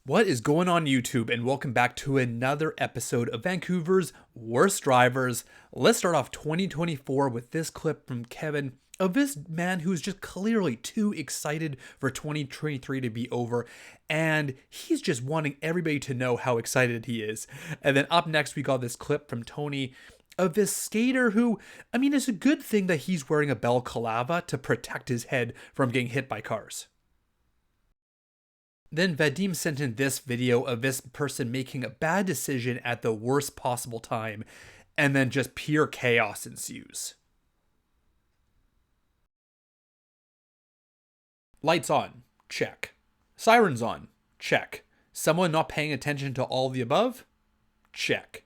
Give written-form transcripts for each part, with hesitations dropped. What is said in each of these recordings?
What is going on YouTube, and welcome back to another episode of Vancouver's Worst Drivers. Let's start off 2024 with this clip from Kevin of this man who's just clearly too excited for 2023 to be over, and he's just wanting everybody to know how excited he is. And then up next we got this clip from Tony of this skater who, it's a good thing that he's wearing a balaclava to protect his head from getting hit by cars. Then Vadim sent in this video of this person making a bad decision at the worst possible time, and then just pure chaos ensues. Lights on, check. Sirens on, check. Someone not paying attention to all the above? Check.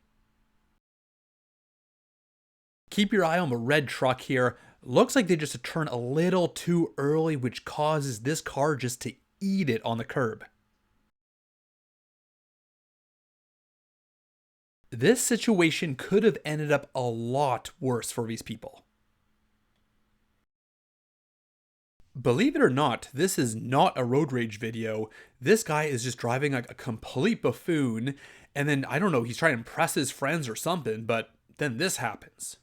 Keep your eye on the red truck here. Looks like they just turned a little too early, which causes this car just to eat it on the curb. This situation could have ended up a lot worse for these people. Believe it or not, this is not a road rage video. This guy is just driving like a complete buffoon, and then, I don't know, he's trying to impress his friends or something, but then this happens.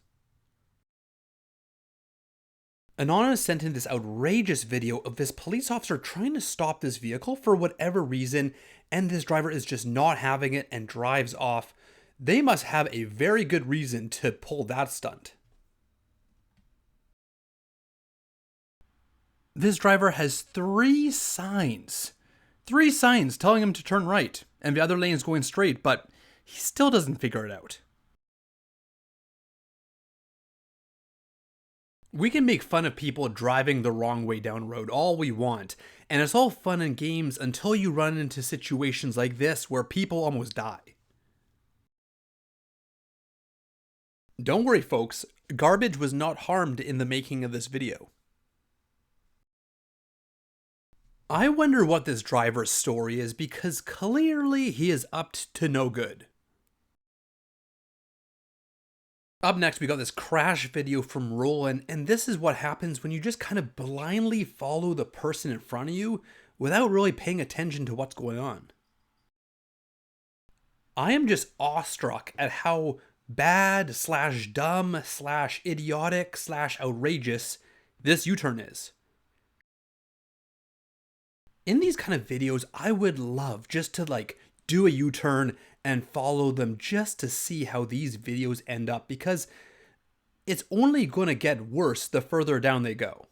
Anonymous sent in this outrageous video of this police officer trying to stop this vehicle for whatever reason, and this driver is just not having it and drives off. They must have a very good reason to pull that stunt. This driver has three signs telling him to turn right, and the other lane is going straight, but he still doesn't figure it out. We can make fun of people driving the wrong way down road all we want, and it's all fun and games until you run into situations like this where people almost die. Don't worry folks, garbage was not harmed in the making of this video. I wonder what this driver's story is, because clearly he is up to no good. Up next, we got this crash video from Roland, and this is what happens when you just kind of blindly follow the person in front of you without really paying attention to what's going on. I am just awestruck at how bad / dumb / idiotic / outrageous this U-turn is. In these kind of videos, I would love just to do a U-turn and follow them just to see how these videos end up, because it's only going to get worse the further down they go.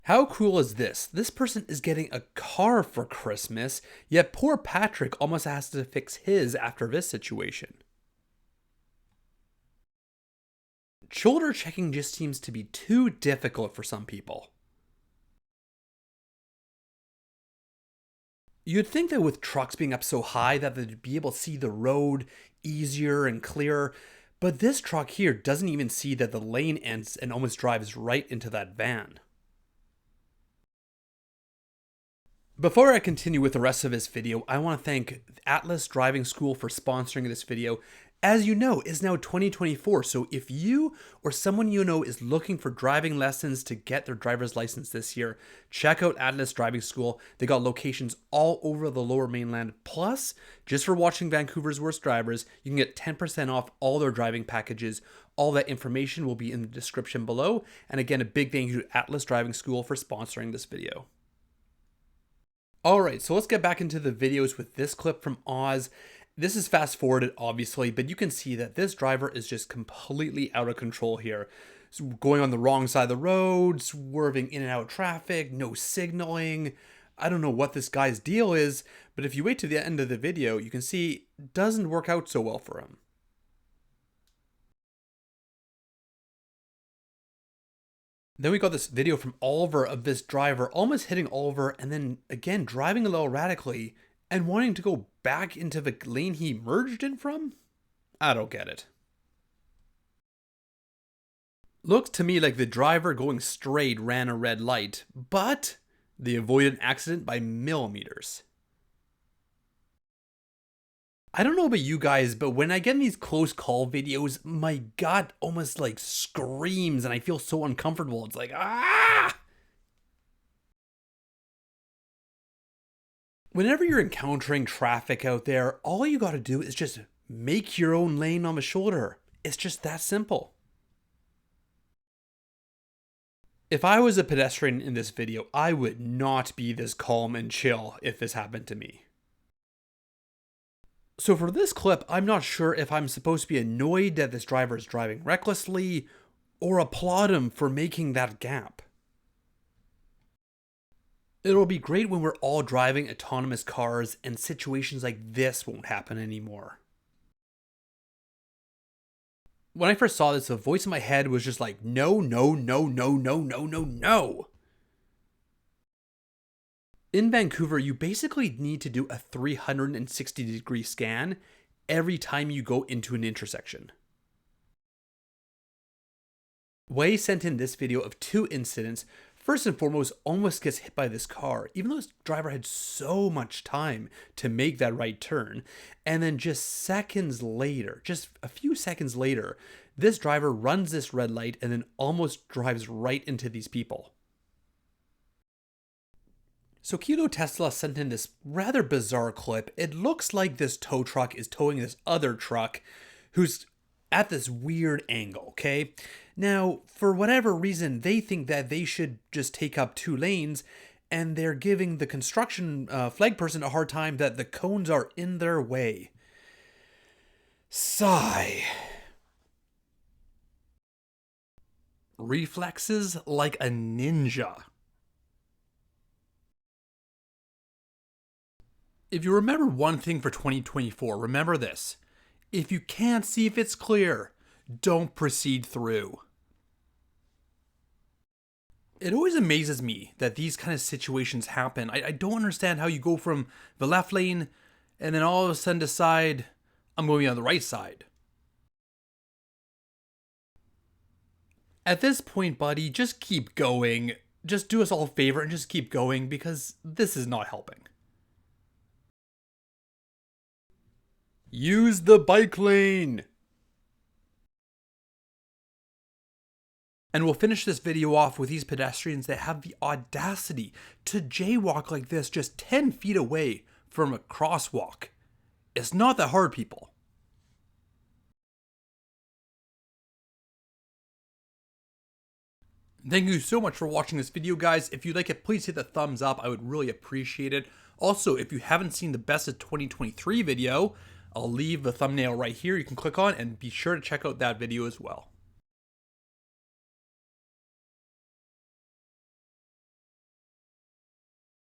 How cool is this? This person is getting a car for Christmas, yet poor Patrick almost has to fix his after this situation. Shoulder checking just seems to be too difficult for some people. You'd think that with trucks being up so high that they'd be able to see the road easier and clearer, but this truck here doesn't even see that the lane ends and almost drives right into that van. Before I continue with the rest of this video, I want to thank Atlas Driving School for sponsoring this video. As you know, it's now 2024, so if you or someone you know is looking for driving lessons to get their driver's license this year, check out Atlas Driving School. They got locations all over the Lower Mainland. Plus, just for watching Vancouver's Worst Drivers, you can get 10% off all their driving packages. All that information will be in the description below. And again, a big thank you to Atlas Driving School for sponsoring this video. Alright, so let's get back into the videos with this clip from Oz. This is fast forwarded, obviously, but you can see that this driver is just completely out of control here. So going on the wrong side of the road, swerving in and out of traffic, no signaling. I don't know what this guy's deal is, but if you wait to the end of the video, you can see it doesn't work out so well for him. Then we got this video from Oliver of this driver almost hitting Oliver and then again driving a little erratically and wanting to go back into the lane he merged in from? I don't get it. Looks to me like the driver going straight ran a red light, but they avoided an accident by millimeters. I don't know about you guys, but when I get in these close call videos, my gut almost screams and I feel so uncomfortable. It's like, ah! Whenever you're encountering traffic out there, all you gotta do is just make your own lane on the shoulder. It's just that simple. If I was a pedestrian in this video, I would not be this calm and chill if this happened to me. So for this clip, I'm not sure if I'm supposed to be annoyed that this driver is driving recklessly or applaud him for making that gap. It'll be great when we're all driving autonomous cars and situations like this won't happen anymore. When I first saw this, the voice in my head was just like, no, no, no, no, no, no, no, no. In Vancouver, you basically need to do a 360-degree scan every time you go into an intersection. Wei sent in this video of 2 incidents. First and foremost, almost gets hit by this car, even though this driver had so much time to make that right turn. And then just seconds later, just a few seconds later, this driver runs this red light and then almost drives right into these people. So Kilo Tesla sent in this rather bizarre clip. It looks like this tow truck is towing this other truck who's at this weird angle, okay? Now, for whatever reason, they think that they should just take up 2 lanes, and they're giving the construction flag person a hard time that the cones are in their way. Sigh. Reflexes like a ninja. If you remember one thing for 2024, remember this. If you can't see if it's clear, don't proceed through. It always amazes me that these kind of situations happen. I don't understand how you go from the left lane and then all of a sudden decide, I'm going to be on the right side. At this point, buddy, just keep going. Just do us all a favor and just keep going because this is not helping. Use the bike lane! And we'll finish this video off with these pedestrians that have the audacity to jaywalk like this just 10 feet away from a crosswalk. It's not that hard, people. Thank you so much for watching this video, guys. If you like it, please hit the thumbs up. I would really appreciate it. Also, if you haven't seen the best of 2023 video, I'll leave the thumbnail right here you can click on and be sure to check out that video as well.